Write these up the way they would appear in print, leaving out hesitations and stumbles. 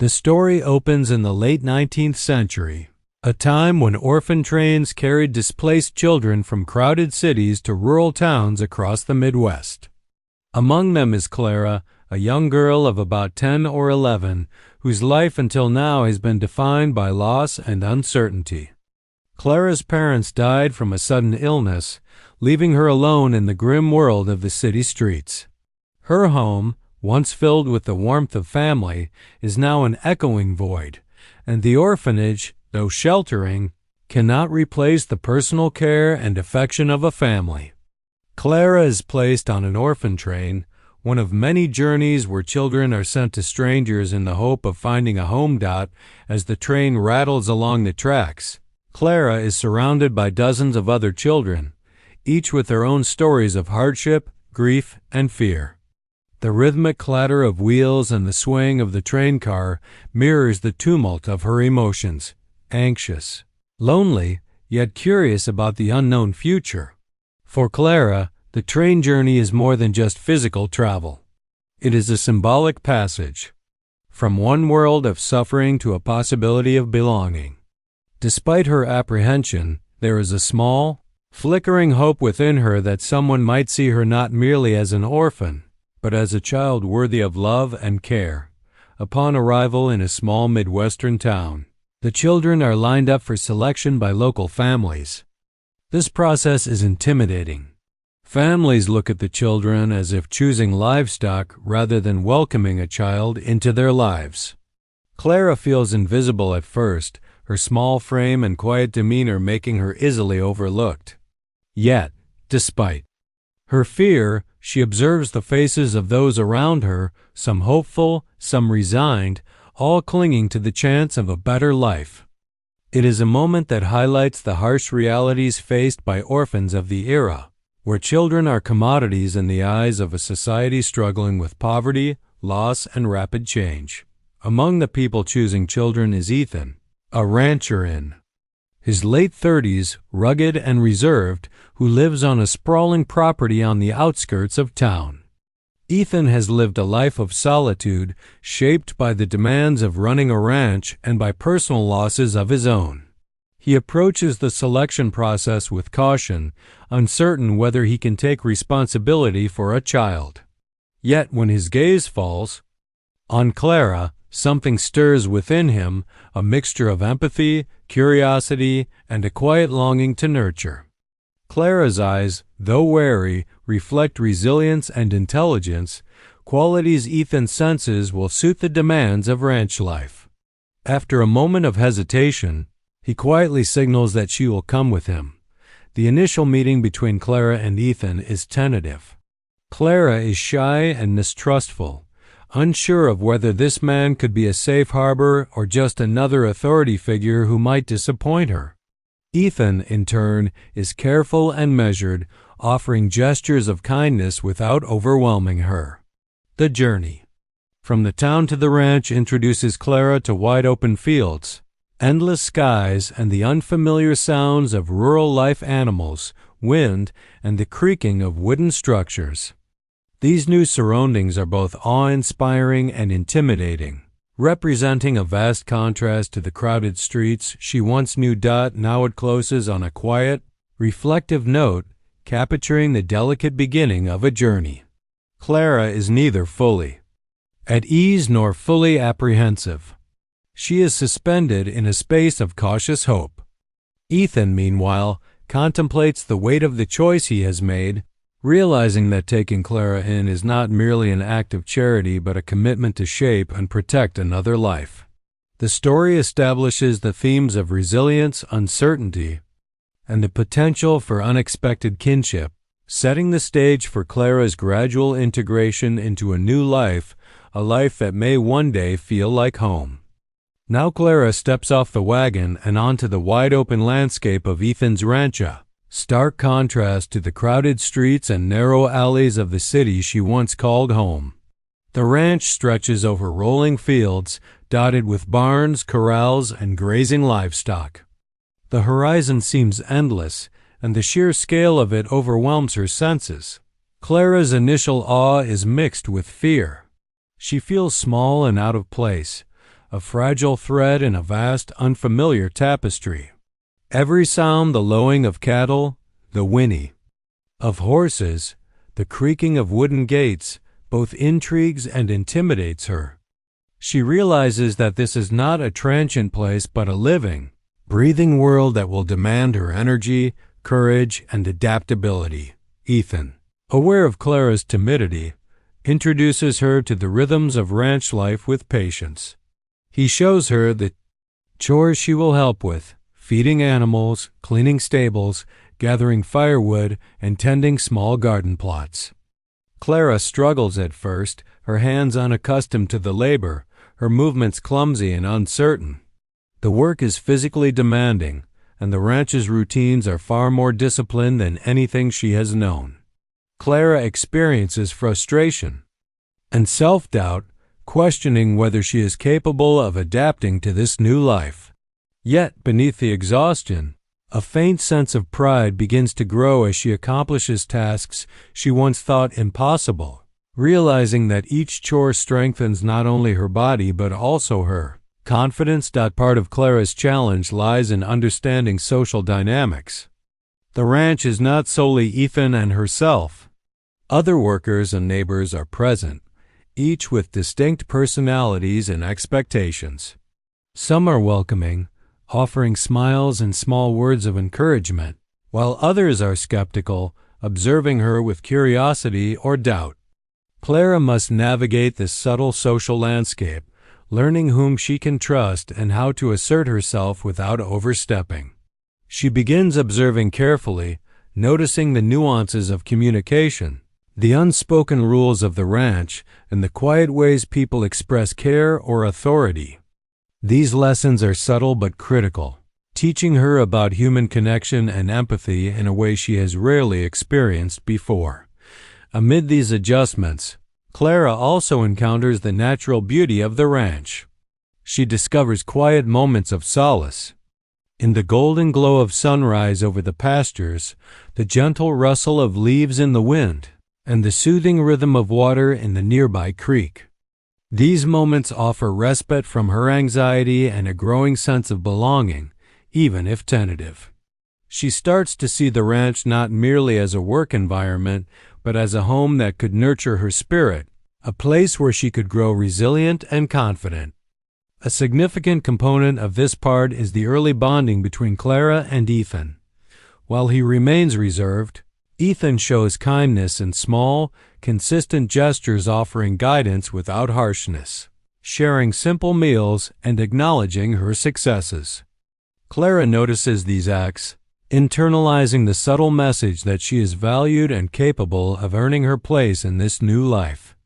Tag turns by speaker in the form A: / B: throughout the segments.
A: The story opens in the late 19th century, a time when orphan trains carried displaced children from crowded cities to rural towns across the Midwest. Among them is Clara, a young girl of about 10 or 11, whose life until now has been defined by loss and uncertainty. Clara's parents died from a sudden illness, leaving her alone in the grim world of the city streets. Her home, once filled with the warmth of family, is now an echoing void, and the orphanage, though sheltering, cannot replace the personal care and affection of a family. Clara is placed on an orphan train, one of many journeys where children are sent to strangers in the hope of finding a home. As the train rattles along the tracks, Clara is surrounded by dozens of other children, each with their own stories of hardship, grief, and fear. The rhythmic clatter of wheels and the swaying of the train car mirrors the tumult of her emotions, anxious, lonely, yet curious about the unknown future. For Clara, the train journey is more than just physical travel. It is a symbolic passage from one world of suffering to a possibility of belonging. Despite her apprehension, there is a small, flickering hope within her that someone might see her not merely as an orphan, but as a child worthy of love and care. Upon arrival in a small Midwestern town, the children are lined up for selection by local families. This process is intimidating. Families look at the children as if choosing livestock rather than welcoming a child into their lives. Clara feels invisible at first, her small frame and quiet demeanor making her easily overlooked. Yet, despite her fear, she observes the faces of those around her, some hopeful, some resigned, all clinging to the chance of a better life. It is a moment that highlights the harsh realities faced by orphans of the era, where children are commodities in the eyes of a society struggling with poverty, loss, and rapid change. Among the people choosing children is Ethan, a rancher in his late 30s, rugged and reserved, who lives on a sprawling property on the outskirts of town. Ethan has lived a life of solitude, shaped by the demands of running a ranch and by personal losses of his own. He approaches the selection process with caution, uncertain whether he can take responsibility for a child. Yet when his gaze falls on Clara, something stirs within him, a mixture of empathy, curiosity, and a quiet longing to nurture. Clara's eyes, though wary, reflect resilience and intelligence, qualities Ethan senses will suit the demands of ranch life. After a moment of hesitation, he quietly signals that she will come with him. The initial meeting between Clara and Ethan is tentative. Clara is shy and mistrustful, unsure of whether this man could be a safe harbor or just another authority figure who might disappoint her. Ethan, in turn, is careful and measured, offering gestures of kindness without overwhelming her. The journey from the town to the ranch introduces Clara to wide-open fields, endless skies, and the unfamiliar sounds of rural life animals, wind, and the creaking of wooden structures. These new surroundings are both awe-inspiring and intimidating, representing a vast contrast to the crowded streets she once knew. Now it closes on a quiet, reflective note, capturing the delicate beginning of a journey. Clara is neither fully at ease nor fully apprehensive. She is suspended in a space of cautious hope. Ethan, meanwhile, contemplates the weight of the choice he has made, realizing that taking Clara in is not merely an act of charity but a commitment to shape and protect another life. The story establishes the themes of resilience, uncertainty, and the potential for unexpected kinship, setting the stage for Clara's gradual integration into a new life, a life that may one day feel like home. Now Clara steps off the wagon and onto the wide-open landscape of Ethan's rancha, stark contrast to the crowded streets and narrow alleys of the city she once called home. The ranch stretches over rolling fields, dotted with barns, corrals, and grazing livestock. The horizon seems endless, and the sheer scale of it overwhelms her senses. Clara's initial awe is mixed with fear. She feels small and out of place, a fragile thread in a vast, unfamiliar tapestry. Every sound, the lowing of cattle, the whinny of horses, the creaking of wooden gates, both intrigues and intimidates her. She realizes that this is not a transient place but a living, breathing world that will demand her energy, courage, and adaptability. Ethan, aware of Clara's timidity, introduces her to the rhythms of ranch life with patience. He shows her the chores she will help with: feeding animals, cleaning stables, gathering firewood, and tending small garden plots. Clara struggles at first, her hands unaccustomed to the labor, her movements clumsy and uncertain. The work is physically demanding, and the ranch's routines are far more disciplined than anything she has known. Clara experiences frustration and self-doubt, questioning whether she is capable of adapting to this new life. Yet, beneath the exhaustion, a faint sense of pride begins to grow as she accomplishes tasks she once thought impossible, realizing that each chore strengthens not only her body but also her confidence. Part of Clara's challenge lies in understanding social dynamics. The ranch is not solely Ethan and herself. Other workers and neighbors are present, each with distinct personalities and expectations. Some are welcoming, offering smiles and small words of encouragement, while others are skeptical, observing her with curiosity or doubt. Clara must navigate this subtle social landscape, learning whom she can trust and how to assert herself without overstepping. She begins observing carefully, noticing the nuances of communication, the unspoken rules of the ranch, and the quiet ways people express care or authority. These lessons are subtle but critical, teaching her about human connection and empathy in a way she has rarely experienced before. Amid these adjustments, Clara also encounters the natural beauty of the ranch. She discovers quiet moments of solace. In the golden glow of sunrise over the pastures, the gentle rustle of leaves in the wind, and the soothing rhythm of water in the nearby creek. These moments offer respite from her anxiety and a growing sense of belonging, even if tentative. She starts to see the ranch not merely as a work environment, but as a home that could nurture her spirit, a place where she could grow resilient and confident. A significant component of this part is the early bonding between Clara and Ethan. While he remains reserved, Ethan shows kindness in small, consistent gestures, offering guidance without harshness, sharing simple meals, and acknowledging her successes. Clara notices these acts, internalizing the subtle message that she is valued and capable of earning her place in this new life.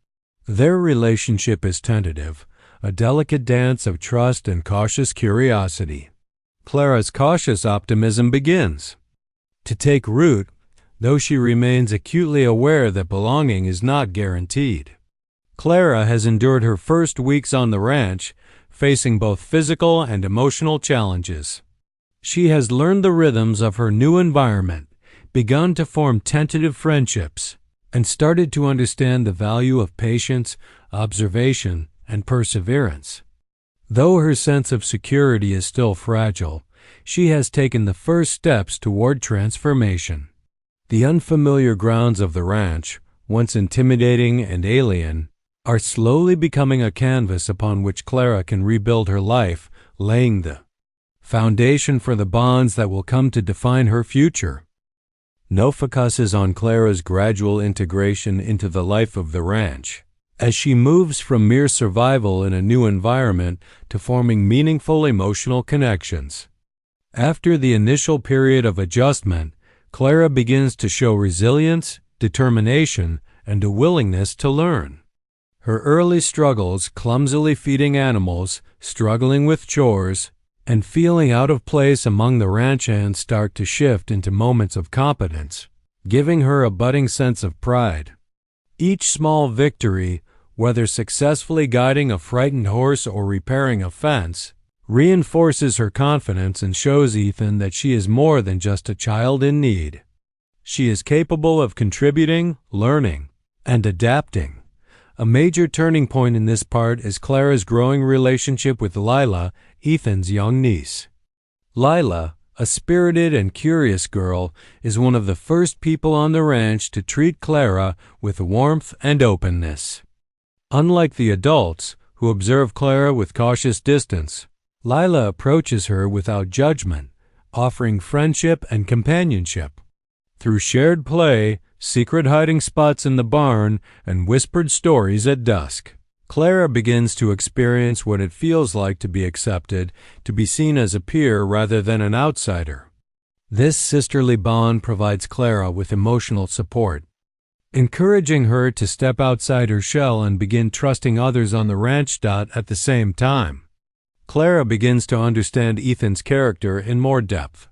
A: Their relationship is tentative, a delicate dance of trust and cautious curiosity. Clara's cautious optimism begins to take root, though she remains acutely aware that belonging is not guaranteed. Clara has endured her first weeks on the ranch, facing both physical and emotional challenges. She has learned the rhythms of her new environment, begun to form tentative friendships, and started to understand the value of patience, observation, and perseverance. Though her sense of security is still fragile, she has taken the first steps toward transformation. The unfamiliar grounds of the ranch, once intimidating and alien, are slowly becoming a canvas upon which Clara can rebuild her life, laying the foundation for the bonds that will come to define her future. No focus is on Clara's gradual integration into the life of the ranch, as she moves from mere survival in a new environment to forming meaningful emotional connections. After the initial period of adjustment, Clara begins to show resilience, determination, and a willingness to learn. Her early struggles, clumsily feeding animals, struggling with chores, and feeling out of place among the ranch hands, start to shift into moments of competence, giving her a budding sense of pride. Each small victory, whether successfully guiding a frightened horse or repairing a fence, reinforces her confidence and shows Ethan that she is more than just a child in need. She is capable of contributing, learning, and adapting, A major turning point in this part is Clara's growing relationship with Lila, Ethan's young niece. Lila, a spirited and curious girl, is one of the first people on the ranch to treat Clara with warmth and openness. Unlike the adults, who observe Clara with cautious distance, Lila approaches her without judgment, offering friendship and companionship. Through shared play, secret hiding spots in the barn, and whispered stories at dusk, Clara begins to experience what it feels like to be accepted, to be seen as a peer rather than an outsider. This sisterly bond provides Clara with emotional support, encouraging her to step outside her shell and begin trusting others on the ranch. At the same time, Clara begins to understand Ethan's character in more depth.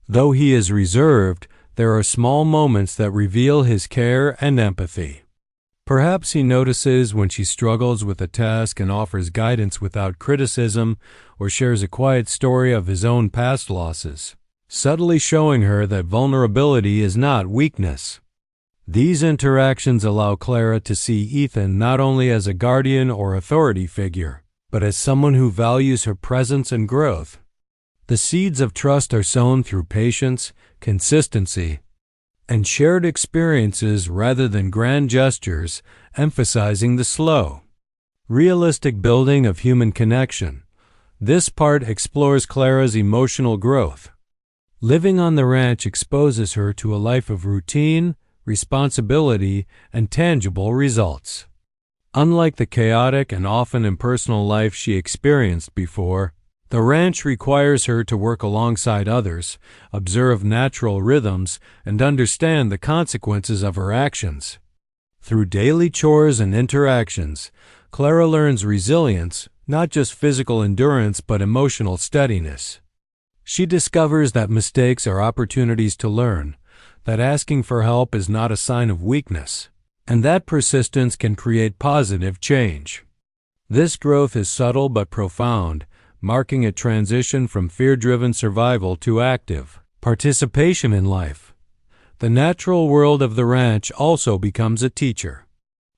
A: Though he is reserved, there are small moments that reveal his care and empathy. Perhaps he notices when she struggles with a task and offers guidance without criticism, or shares a quiet story of his own past losses, subtly showing her that vulnerability is not weakness. These interactions allow Clara to see Ethan not only as a guardian or authority figure, but as someone who values her presence and growth. The seeds of trust are sown through patience, consistency, and shared experiences rather than grand gestures, emphasizing the slow, realistic building of human connection. This part explores Clara's emotional growth. Living on the ranch exposes her to a life of routine, responsibility, and tangible results. Unlike the chaotic and often impersonal life she experienced before, the ranch requires her to work alongside others, observe natural rhythms, and understand the consequences of her actions. Through daily chores and interactions, Clara learns resilience, not just physical endurance but emotional steadiness. She discovers that mistakes are opportunities to learn, that asking for help is not a sign of weakness, and that persistence can create positive change. This growth is subtle but profound, marking a transition from fear-driven survival to active participation in life. The natural world of the ranch also becomes a teacher.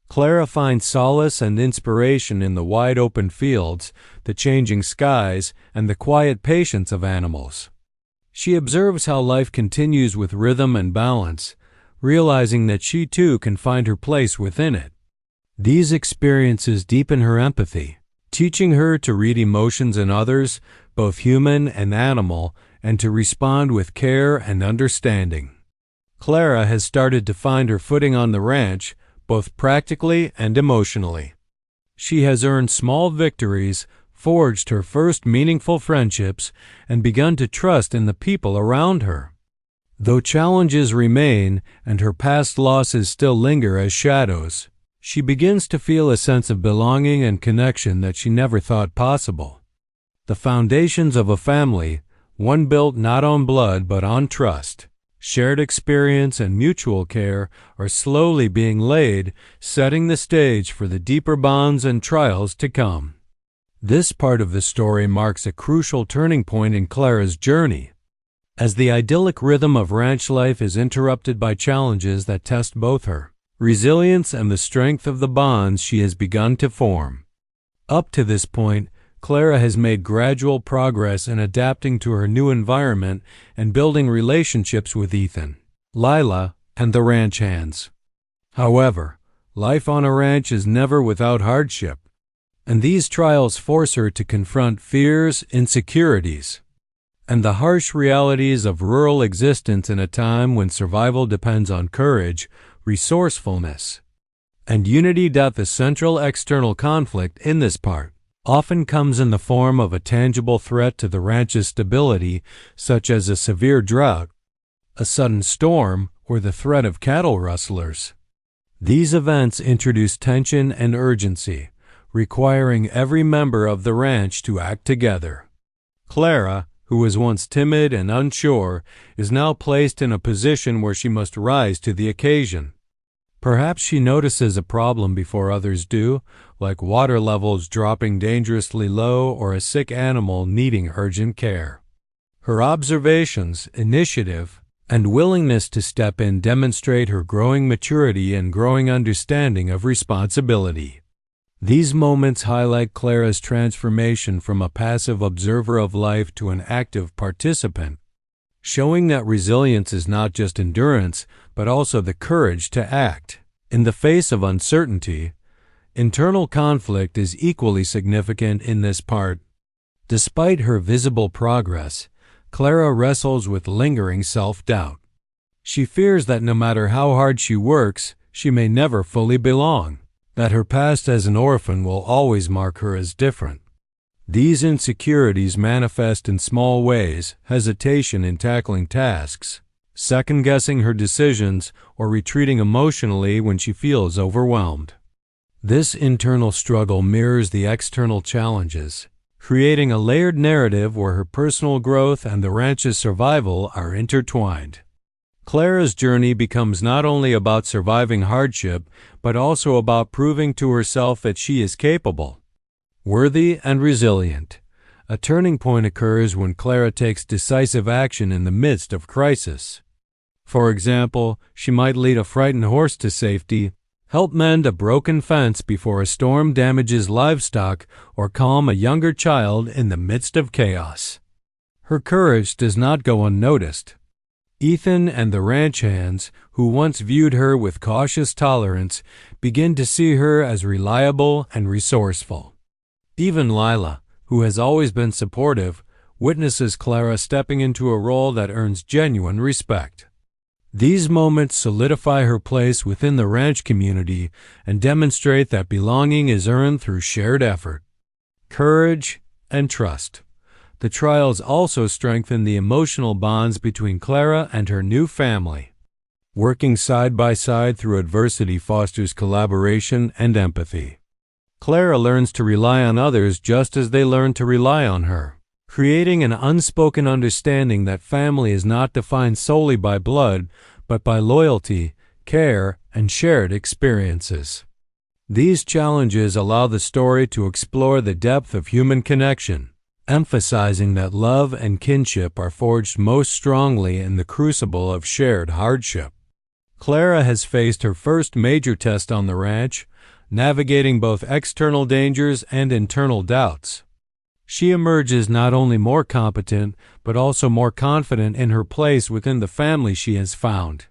A: Clara finds solace and inspiration in the wide-open fields, the changing skies, and the quiet patience of animals. She observes how life continues with rhythm and balance, realizing that she too can find her place within it. These experiences deepen her empathy, teaching her to read emotions in others, both human and animal, and to respond with care and understanding. Clara has started to find her footing on the ranch, both practically and emotionally. She has earned small victories, forged her first meaningful friendships, and begun to trust in the people around her. Though challenges remain and her past losses still linger as shadows, she begins to feel a sense of belonging and connection that she never thought possible. The foundations of a family, one built not on blood but on trust, shared experience, and mutual care, are slowly being laid, setting the stage for the deeper bonds and trials to come. This part of the story marks a crucial turning point in Clara's journey, as the idyllic rhythm of ranch life is interrupted by challenges that test both her resilience and the strength of the bonds she has begun to form. Up to this point, Clara has made gradual progress in adapting to her new environment and building relationships with Ethan, Lila, and the ranch hands. However, life on a ranch is never without hardship, and these trials force her to confront fears, insecurities, and the harsh realities of rural existence in a time when survival depends on courage, resourcefulness, and unity. The central external conflict in this part often comes in the form of a tangible threat to the ranch's stability, such as a severe drought, a sudden storm, or the threat of cattle rustlers. These events introduce tension and urgency, requiring every member of the ranch to act together. Clara, who was once timid and unsure, is now placed in a position where she must rise to the occasion. Perhaps she notices a problem before others do, like water levels dropping dangerously low or a sick animal needing urgent care. Her observations, initiative, and willingness to step in demonstrate her growing maturity and growing understanding of responsibility. These moments highlight Clara's transformation from a passive observer of life to an active participant, showing that resilience is not just endurance, but also the courage to act. In the face of uncertainty, internal conflict is equally significant in this part. Despite her visible progress, Clara wrestles with lingering self-doubt. She fears that no matter how hard she works, she may never fully belong, that her past as an orphan will always mark her as different. These insecurities manifest in small ways: hesitation in tackling tasks, second-guessing her decisions, or retreating emotionally when she feels overwhelmed. This internal struggle mirrors the external challenges, creating a layered narrative where her personal growth and the ranch's survival are intertwined. Clara's journey becomes not only about surviving hardship, but also about proving to herself that she is capable, worthy, and resilient. A turning point occurs when Clara takes decisive action in the midst of crisis. For example, she might lead a frightened horse to safety, help mend a broken fence before a storm damages livestock, or calm a younger child in the midst of chaos. Her courage does not go unnoticed. Ethan and the ranch hands, who once viewed her with cautious tolerance, begin to see her as reliable and resourceful. Even Lila, who has always been supportive, witnesses Clara stepping into a role that earns genuine respect. These moments solidify her place within the ranch community and demonstrate that belonging is earned through shared effort, courage, and trust. The trials also strengthen the emotional bonds between Clara and her new family. Working side by side through adversity fosters collaboration and empathy. Clara learns to rely on others just as they learn to rely on her, creating an unspoken understanding that family is not defined solely by blood, but by loyalty, care, and shared experiences. These challenges allow the story to explore the depth of human connection, emphasizing that love and kinship are forged most strongly in the crucible of shared hardship. Clara has faced her first major test on the ranch, navigating both external dangers and internal doubts. She emerges not only more competent, but also more confident in her place within the family she has found.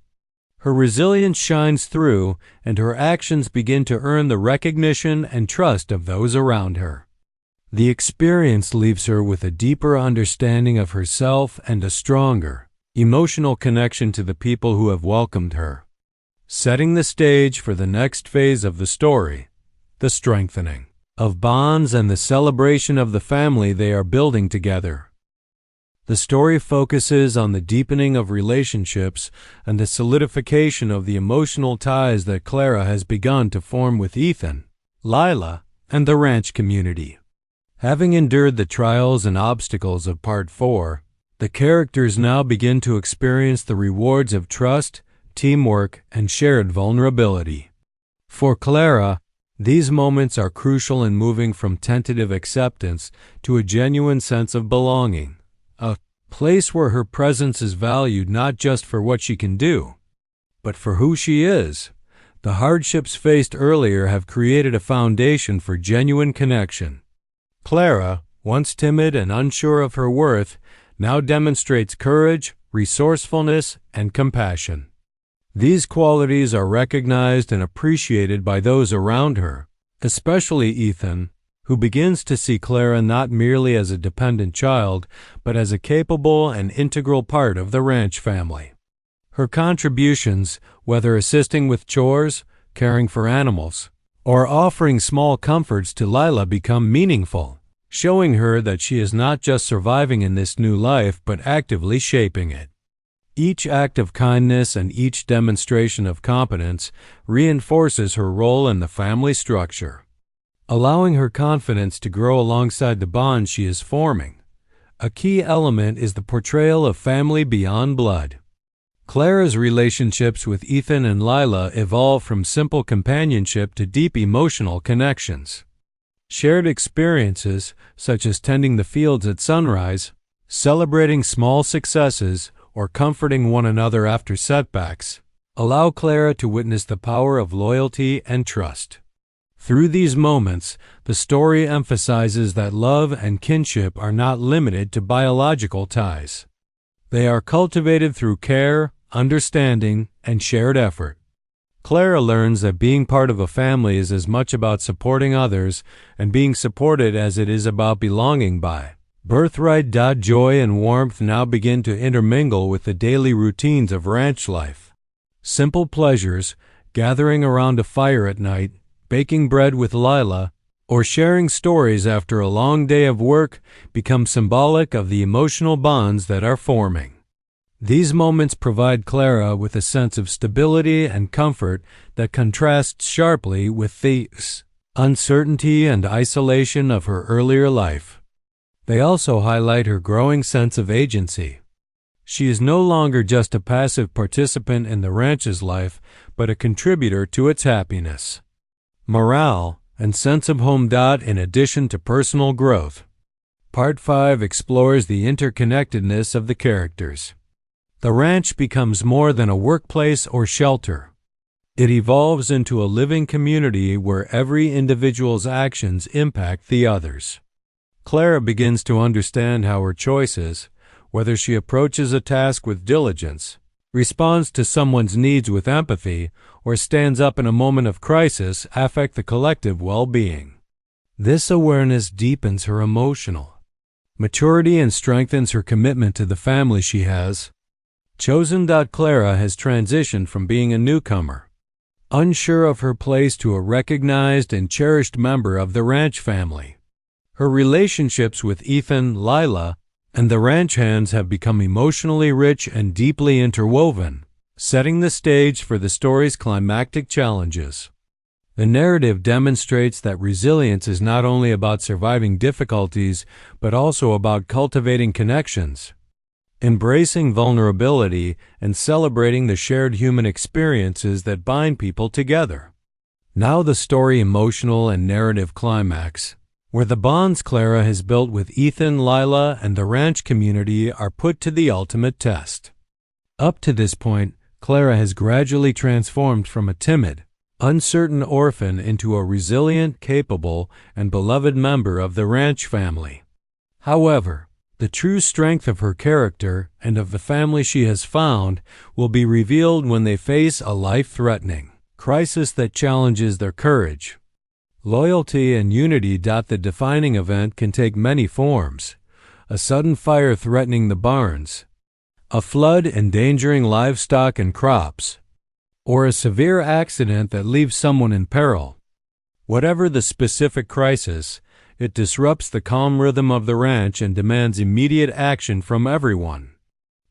A: Her resilience shines through, and her actions begin to earn the recognition and trust of those around her. The experience leaves her with a deeper understanding of herself and a stronger, emotional connection to the people who have welcomed her, setting the stage for the next phase of the story, the strengthening of bonds and the celebration of the family they are building together. The story focuses on the deepening of relationships and the solidification of the emotional ties that Clara has begun to form with Ethan, Lila, and the ranch community. Having endured the trials and obstacles of Part 4, the characters now begin to experience the rewards of trust, teamwork, and shared vulnerability. For Clara, these moments are crucial in moving from tentative acceptance to a genuine sense of belonging, a place where her presence is valued not just for what she can do, but for who she is. The hardships faced earlier have created a foundation for genuine connection. Clara, once timid and unsure of her worth, now demonstrates courage, resourcefulness, and compassion. These qualities are recognized and appreciated by those around her, especially Ethan, who begins to see Clara not merely as a dependent child, but as a capable and integral part of the ranch family. Her contributions, whether assisting with chores, caring for animals, or offering small comforts to Lila, become meaningful, showing her that she is not just surviving in this new life, but actively shaping it. Each act of kindness and each demonstration of competence reinforces her role in the family structure, allowing her confidence to grow alongside the bond she is forming. A key element is the portrayal of family beyond blood. Clara's relationships with Ethan and Lila evolve from simple companionship to deep emotional connections. Shared experiences, such as tending the fields at sunrise, celebrating small successes, or comforting one another after setbacks, allow Clara to witness the power of loyalty and trust. Through these moments, the story emphasizes that love and kinship are not limited to biological ties. They are cultivated through care, understanding, and shared effort. Clara learns that being part of a family is as much about supporting others and being supported as it is about belonging by birthright. Joy and warmth now begin to intermingle with the daily routines of ranch life. Simple pleasures, gathering around a fire at night, baking bread with Lila, or sharing stories after a long day of work become symbolic of the emotional bonds that are forming. These moments provide Clara with a sense of stability and comfort that contrasts sharply with the uncertainty and isolation of her earlier life. They also highlight her growing sense of agency. She is no longer just a passive participant in the ranch's life, but a contributor to its happiness, morale, and sense of home. In addition to personal growth, Part 5 explores the interconnectedness of the characters. The ranch becomes more than a workplace or shelter. It evolves into a living community where every individual's actions impact the others. Clara begins to understand how her choices, whether she approaches a task with diligence, responds to someone's needs with empathy, or stands up in a moment of crisis, affect the collective well-being. This awareness deepens her emotional maturity and strengthens her commitment to the family she has chosen. Clara has transitioned from being a newcomer, unsure of her place, to a recognized and cherished member of the ranch family. Her relationships with Ethan, Lila, and the ranch hands have become emotionally rich and deeply interwoven, setting the stage for the story's climactic challenges. The narrative demonstrates that resilience is not only about surviving difficulties, but also about cultivating connections, embracing vulnerability, and celebrating the shared human experiences that bind people together. Now the story emotional and narrative climax, where the bonds Clara has built with Ethan, Lila, and the ranch community are put to the ultimate test. Up to this point, Clara has gradually transformed from a timid, uncertain orphan into a resilient, capable, and beloved member of the ranch family. However, the true strength of her character and of the family she has found will be revealed when they face a life-threatening crisis that challenges their courage, loyalty, and unity. The defining event can take many forms: a sudden fire threatening the barns, a flood endangering livestock and crops, or a severe accident that leaves someone in peril. Whatever the specific crisis, it disrupts the calm rhythm of the ranch and demands immediate action from everyone.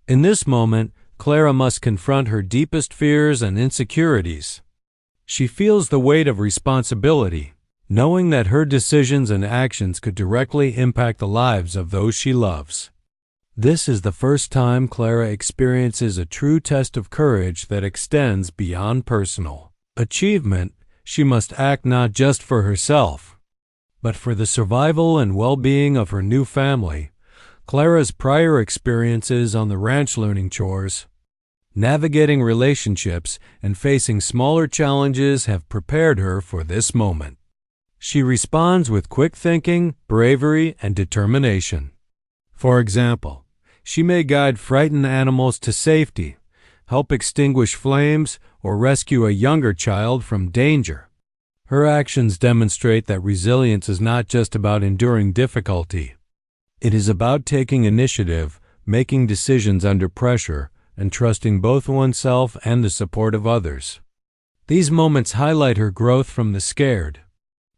A: In this moment, Clara must confront her deepest fears and insecurities. She feels the weight of responsibility, knowing that her decisions and actions could directly impact the lives of those she loves. This is the first time Clara experiences a true test of courage that extends beyond personal achievement. She must act not just for herself, but for the survival and well-being of her new family. Clara's prior experiences on the ranch, learning chores, navigating relationships, and facing smaller challenges have prepared her for this moment. She responds with quick thinking, bravery, and determination. For example, she may guide frightened animals to safety, help extinguish flames, or rescue a younger child from danger. Her actions demonstrate that resilience is not just about enduring difficulty. It is about taking initiative, making decisions under pressure, and trusting both oneself and the support of others. These moments highlight her growth from the scared,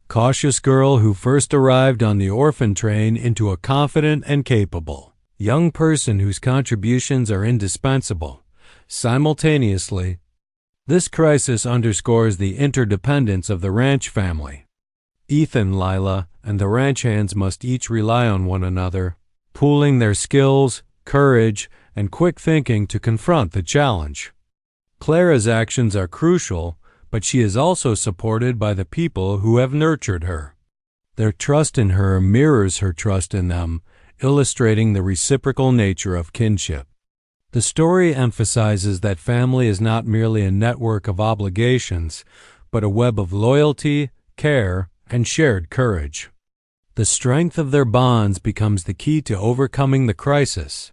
A: cautious girl who first arrived on the orphan train into a confident and capable young person whose contributions are indispensable. Simultaneously, this crisis underscores the interdependence of the ranch family. Ethan, Lila, and the ranch hands must each rely on one another, pooling their skills, courage, and quick thinking to confront the challenge. Clara's actions are crucial, but she is also supported by the people who have nurtured her. Their trust in her mirrors her trust in them, illustrating the reciprocal nature of kinship. The story emphasizes that family is not merely a network of obligations, but a web of loyalty, care, and shared courage. The strength of their bonds becomes the key to overcoming the crisis,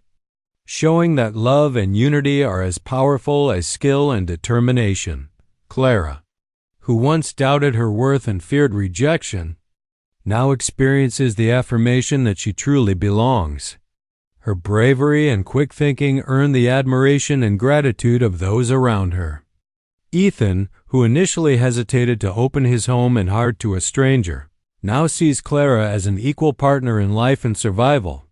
A: showing that love and unity are as powerful as skill and determination. Clara, who once doubted her worth and feared rejection, now experiences the affirmation that she truly belongs. Her bravery and quick thinking earn the admiration and gratitude of those around her. Ethan, who initially hesitated to open his home and heart to a stranger, now sees Clara as an equal partner in life and survival.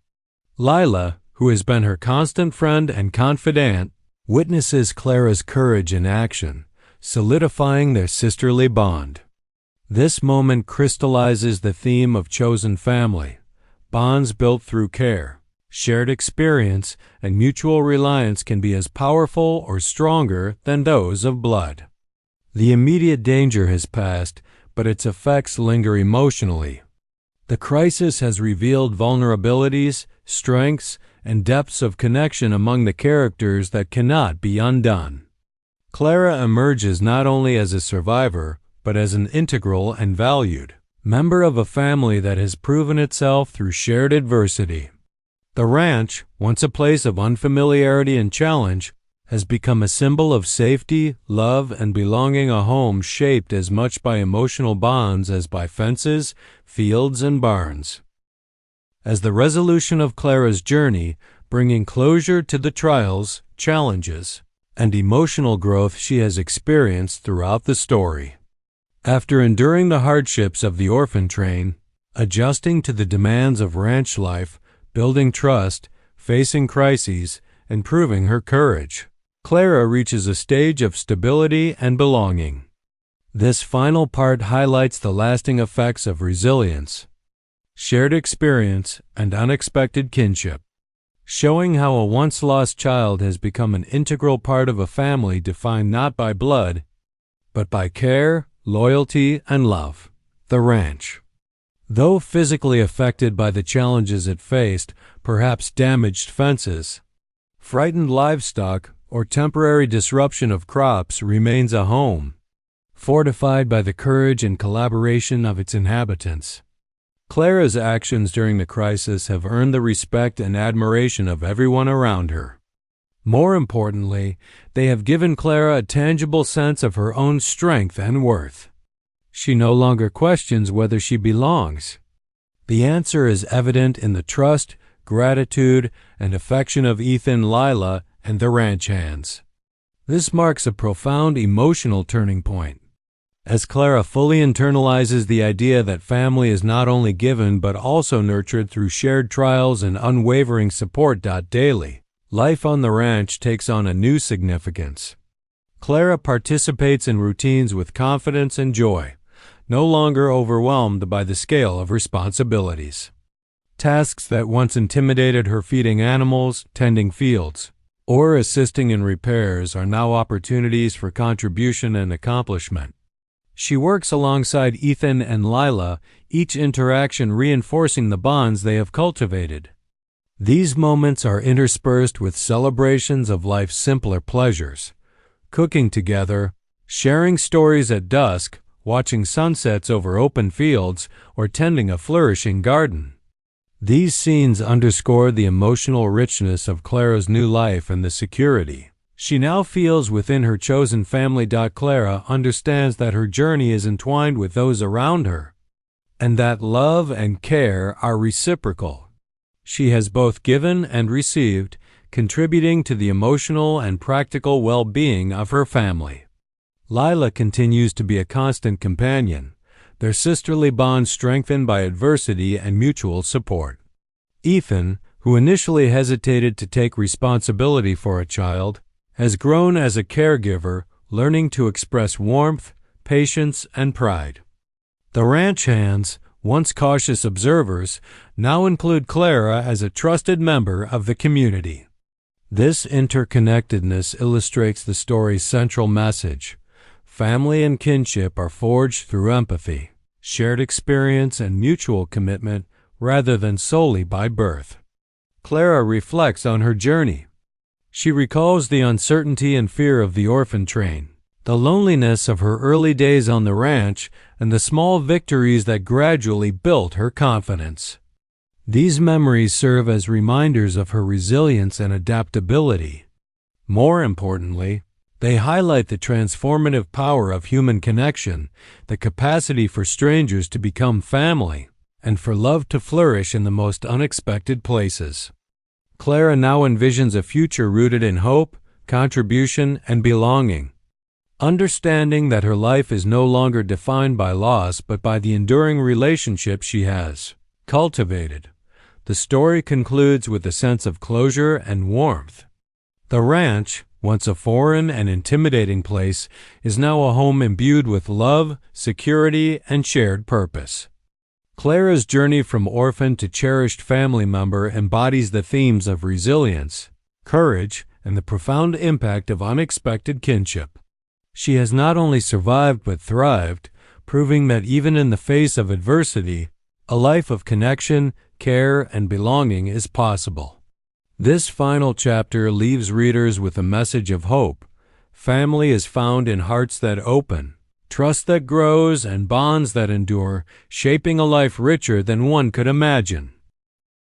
A: Lila, who has been her constant friend and confidant, witnesses Clara's courage in action, solidifying their sisterly bond. This moment crystallizes the theme of chosen family, bonds built through care. Shared experience and mutual reliance can be as powerful or stronger than those of blood. The immediate danger has passed, but its effects linger emotionally. The crisis has revealed vulnerabilities, strengths, and depths of connection among the characters that cannot be undone. Clara emerges not only as a survivor, but as an integral and valued member of a family that has proven itself through shared adversity. The ranch, once a place of unfamiliarity and challenge, has become a symbol of safety, love, and belonging, a home shaped as much by emotional bonds as by fences, fields, and barns. As the resolution of Clara's journey, bringing closure to the trials, challenges, and emotional growth she has experienced throughout the story. After enduring the hardships of the orphan train, adjusting to the demands of ranch life, building trust, facing crises, and proving her courage, Clara reaches a stage of stability and belonging. This final part highlights the lasting effects of resilience, shared experience, and unexpected kinship, showing how a once-lost child has become an integral part of a family defined not by blood, but by care, loyalty, and love. The ranch, though physically affected by the challenges it faced, perhaps damaged fences, frightened livestock, or temporary disruption of crops, remains a home, fortified by the courage and collaboration of its inhabitants. Clara's actions during the crisis have earned the respect and admiration of everyone around her. More importantly, they have given Clara a tangible sense of her own strength and worth. She no longer questions whether she belongs. The answer is evident in the trust, gratitude, and affection of Ethan, Lila, and the ranch hands. This marks a profound emotional turning point, as Clara fully internalizes the idea that family is not only given but also nurtured through shared trials and unwavering support. Daily, life on the ranch takes on a new significance. Clara participates in routines with confidence and joy, no longer overwhelmed by the scale of responsibilities. Tasks that once intimidated her, feeding animals, tending fields, or assisting in repairs, are now opportunities for contribution and accomplishment. She works alongside Ethan and Lila, each interaction reinforcing the bonds they have cultivated. These moments are interspersed with celebrations of life's simpler pleasures, cooking together, sharing stories at dusk, watching sunsets over open fields, or tending a flourishing garden. These scenes underscore the emotional richness of Clara's new life and the security she now feels within her chosen family. Clara understands that her journey is entwined with those around her, and that love and care are reciprocal. She has both given and received, contributing to the emotional and practical well-being of her family. Lila continues to be a constant companion, their sisterly bond strengthened by adversity and mutual support. Ethan, who initially hesitated to take responsibility for a child, has grown as a caregiver, learning to express warmth, patience, and pride. The ranch hands, once cautious observers, now include Clara as a trusted member of the community. This interconnectedness illustrates the story's central message. Family and kinship are forged through empathy, shared experience, and mutual commitment rather than solely by birth. Clara reflects on her journey. She recalls the uncertainty and fear of the orphan train, the loneliness of her early days on the ranch, and the small victories that gradually built her confidence. These memories serve as reminders of her resilience and adaptability. More importantly, they highlight the transformative power of human connection, the capacity for strangers to become family, and for love to flourish in the most unexpected places. Clara now envisions a future rooted in hope, contribution, and belonging. Understanding that her life is no longer defined by loss but by the enduring relationships she has cultivated, the story concludes with a sense of closure and warmth. The ranch, once a foreign and intimidating place, is now a home imbued with love, security, and shared purpose. Clara's journey from orphan to cherished family member embodies the themes of resilience, courage, and the profound impact of unexpected kinship. She has not only survived but thrived, proving that even in the face of adversity, a life of connection, care, and belonging is possible. This final chapter leaves readers with a message of hope. Family is found in hearts that open, trust that grows, and bonds that endure, shaping a life richer than one could imagine.